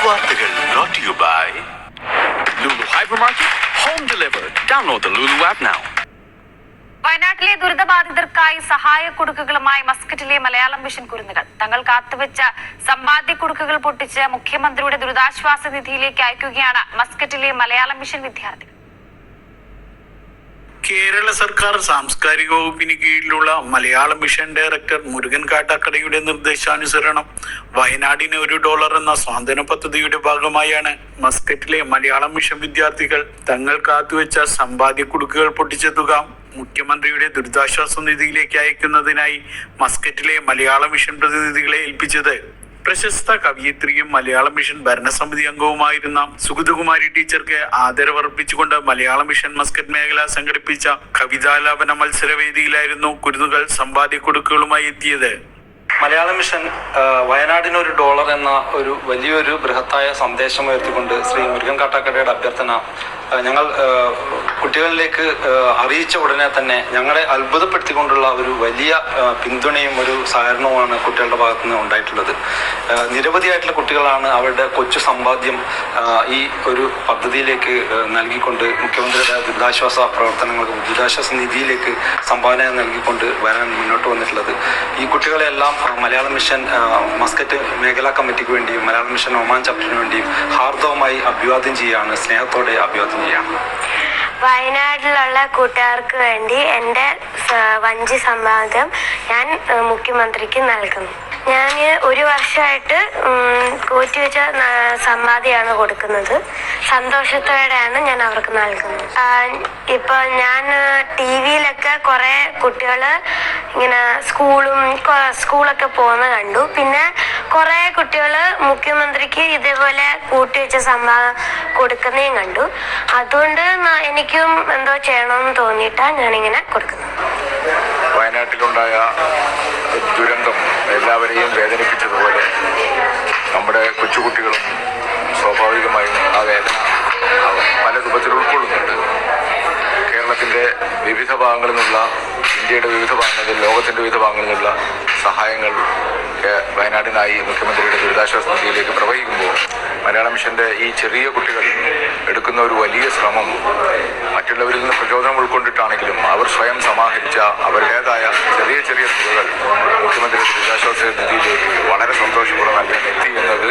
വാർത്തകൾ brought to you by Lulu Hypermarket, home delivered. Download the Lulu app now. വയനാട്ടിലെ ദുരിതബാധിതർക്കായി സഹായ കുടുക്കുകളുമായി മസ്കറ്റിലെ Malayalam mission കുരുന്നുകൾ തങ്ങൾ കാത്തുവെച്ച സമ്പാദ്യ കുടുക്കുകൾ പൊട്ടിച്ച് മുഖ്യമന്ത്രിയുടെ ദുരിതാശ്വാസ നിധിയിലേക്ക് അയക്കുകയാണ് മസ്കറ്റിലെ മലയാളം മിഷൻ വിദ്യാർത്ഥികൾ. കേരള സർക്കാർ സാംസ്കാരിക വകുപ്പിന് കീഴിലുള്ള മലയാളം മിഷൻ ഡയറക്ടർ മുരുകൻ കാട്ടാക്കടയുടെ നിർദ്ദേശാനുസരണം വയനാടിന് $1 എന്ന സ്വാന്തന പദ്ധതിയുടെ ഭാഗമായാണ് മസ്കറ്റിലെ മലയാളം മിഷൻ വിദ്യാർത്ഥികൾ തങ്ങൾ കാത്തുവെച്ച സമ്പാദ്യ കുടുക്കുകൾ പൊട്ടിച്ച തുക മുഖ്യമന്ത്രിയുടെ ദുരിതാശ്വാസ നിധിയിലേക്ക് അയക്കുന്നതിനായി മസ്കറ്റിലെ മലയാളം മിഷൻ പ്രതിനിധികളെ ഏൽപ്പിച്ചത്. പ്രശസ്ത കവയിത്രിയും മലയാളം മിഷൻ ഭരണസമിതി അംഗവുമായിരുന്ന സുഗതകുമാരി ടീച്ചർക്ക് ആദരവർപ്പിച്ചുകൊണ്ട് മലയാളം മിഷൻ മസ്കറ്റ് മേഖല സംഘടിപ്പിച്ച കവിതാലാപന മത്സരവേദിയിലായിരുന്നു കുരുന്നുകൾ സമ്പാദ്യ കൊടുക്കുകളുമായി എത്തിയത്. മലയാളം മിഷൻ വയനാടിന് $1 എന്ന ഒരു വലിയൊരു ബൃഹത്തായ സന്ദേശം ഉയർത്തിക്കൊണ്ട് ശ്രീ മുരുകൻ കാട്ടാക്കടയുടെ അഭ്യർത്ഥന ഞങ്ങൾ കുട്ടികളിലേക്ക് അറിയിച്ച ഉടനെ തന്നെ ഞങ്ങളെ അത്ഭുതപ്പെടുത്തിക്കൊണ്ടുള്ള ഒരു വലിയ പിന്തുണയും ഒരു സഹകരണവുമാണ് കുട്ടികളുടെ ഭാഗത്തു നിന്ന് ഉണ്ടായിട്ടുള്ളത്. നിരവധിയായിട്ടുള്ള കുട്ടികളാണ് അവരുടെ കൊച്ചു സമ്പാദ്യം ഈ ഒരു പദ്ധതിയിലേക്ക് നൽകിക്കൊണ്ട് മുഖ്യമന്ത്രിയുടെ ദുരിതാശ്വാസ പ്രവർത്തനങ്ങൾക്ക് ദുരിതാശ്വാസ നിധിയിലേക്ക് സംഭാവന നൽകിക്കൊണ്ട് വരാൻ മുന്നോട്ട് വന്നിട്ടുള്ളത്. ഈ കുട്ടികളെല്ലാം മലയാളം മിഷൻ മസ്കറ്റ് മേഖലാ കമ്മിറ്റിക്ക് വേണ്ടിയും മലയാളം മിഷൻ ഒമാൻ ചാപ്റ്ററിന് വേണ്ടിയും ഹാർദവമായി അഭിവാദ്യം ചെയ്യുകയാണ്, സ്നേഹത്തോടെ അഭിവാദ്യം ചെയ്യുകയാണ്. വയനാട്ടിലുള്ള കൂട്ടുകാർക്ക് വേണ്ടി എൻ്റെ വഞ്ചി സമ്പാദ്യം ഞാൻ മുഖ്യമന്ത്രിക്ക് നൽകുന്നു. ഞാൻ 1 വർഷമായിട്ട് കൂട്ടിവെച്ച സമ്പാദ്യമാണ് കൊടുക്കുന്നത്. സന്തോഷത്തോടെയാണ് ഞാൻ അവർക്ക് നൽകുന്നത്. ഇപ്പോൾ ഞാൻ TV-യിലൊക്കെ കുറേ കുട്ടികൾ ഇങ്ങനെ സ്കൂളൊക്കെ പോകുന്നത് കണ്ടു. പിന്നെ കുറേ കുട്ടികൾ മുഖ്യമന്ത്രിക്ക് ഇതേപോലെ കൂട്ടിവെച്ച സമ്പാദ്യം കൊടുക്കുന്നതും കണ്ടു. അതുകൊണ്ട് എനിക്കും എന്തോ ചെയ്യണമെന്ന് തോന്നിയിട്ടാണ് ഞാനിങ്ങനെ കൊടുക്കുന്നത്. വയനാട്ടിലുണ്ടായ ദുരന്തം എല്ലാവരെയും വേദനിപ്പിച്ചതുപോലെ നമ്മുടെ കൊച്ചുകുട്ടികളും സ്വാഭാവികമായും ആ വേദന പല രൂപത്തിൽ ഉൾക്കൊള്ളുന്നുണ്ട്. കേരളത്തിൻ്റെ വിവിധ ഭാഗങ്ങളിൽ നിന്നുള്ള, ഇന്ത്യയുടെ വിവിധ ഭാഗങ്ങളിൽ, ലോകത്തിൻ്റെ വിവിധ ഭാഗങ്ങളിൽ നിന്നുള്ള സഹായങ്ങൾ വയനാടിനായി മുഖ്യമന്ത്രിയുടെ ദുരിതാശ്വാസ നിധിയിലേക്ക് പ്രവഹിക്കുമ്പോൾ മലയാളം മിഷൻ്റെ ഈ ചെറിയ കുട്ടികൾ എടുക്കുന്ന ഒരു വലിയ ശ്രമം മറ്റുള്ളവരിൽ നിന്ന് പ്രചോദനം ഉൾക്കൊണ്ടിട്ടാണെങ്കിലും അവർ സ്വയം സമാഹരിച്ച അവരുടേതായ ചെറിയ ചെറിയ തുകകൾ മുഖ്യമന്ത്രിയുടെ ദുരിതാശ്വാസ നിധിയിലേക്ക് വളരെ സന്തോഷപൂർവ്വം നൽകാൻ എത്തി എന്നത്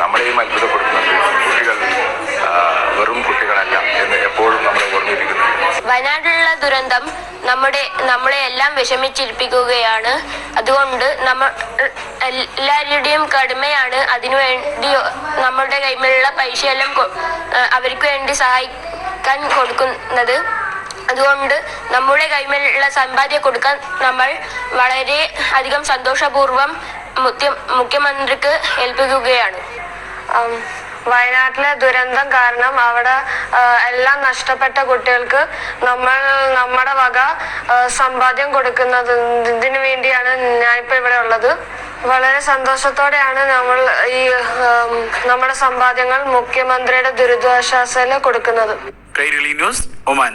നമ്മളെയും അത്ഭുതപ്പെടുത്തുന്നുണ്ട്. കുട്ടികൾ വെറും കുട്ടികളല്ല എന്ന് എപ്പോഴും നമ്മളെ ഓർമ്മിപ്പിക്കുന്നു. വയനാട്ടിലുള്ള ദുരന്തം നമ്മളെ എല്ലാം വിഷമിച്ചിരിപ്പിക്കുകയാണ്. അതുകൊണ്ട് എല്ലാവരുടെയും കടമയാണ് അതിനുവേണ്ടി നമ്മളുടെ കൈമിലുള്ള പൈസയെല്ലാം അവർക്ക് വേണ്ടി സഹായിക്കാൻ കൊടുക്കുന്നത്. അതുകൊണ്ട് നമ്മുടെ കൈമിലുള്ള സമ്പാദ്യം കൊടുക്കാൻ നമ്മൾ വളരെ അധികം സന്തോഷപൂർവ്വം മുഖ്യമന്ത്രിക്ക് ഏൽപ്പിക്കുകയാണ്. വയനാട്ടിലെ ദുരന്തം കാരണം അവിടെ എല്ലാം നഷ്ടപ്പെട്ട കുട്ടികൾക്ക് നമ്മുടെ വക സമ്പാദ്യം കൊടുക്കുന്നതിന് വേണ്ടിയാണ് ഞാനിപ്പോൾ ഇവിടെ ഉള്ളത്. വളരെ സന്തോഷത്തോടെയാണ് നമ്മൾ നമ്മുടെ സമ്പാദ്യങ്ങൾ മുഖ്യമന്ത്രിയുടെ ദുരിതാശ്വാസത്തിൽ കൊടുക്കുന്നത്. Kairali news, Oman.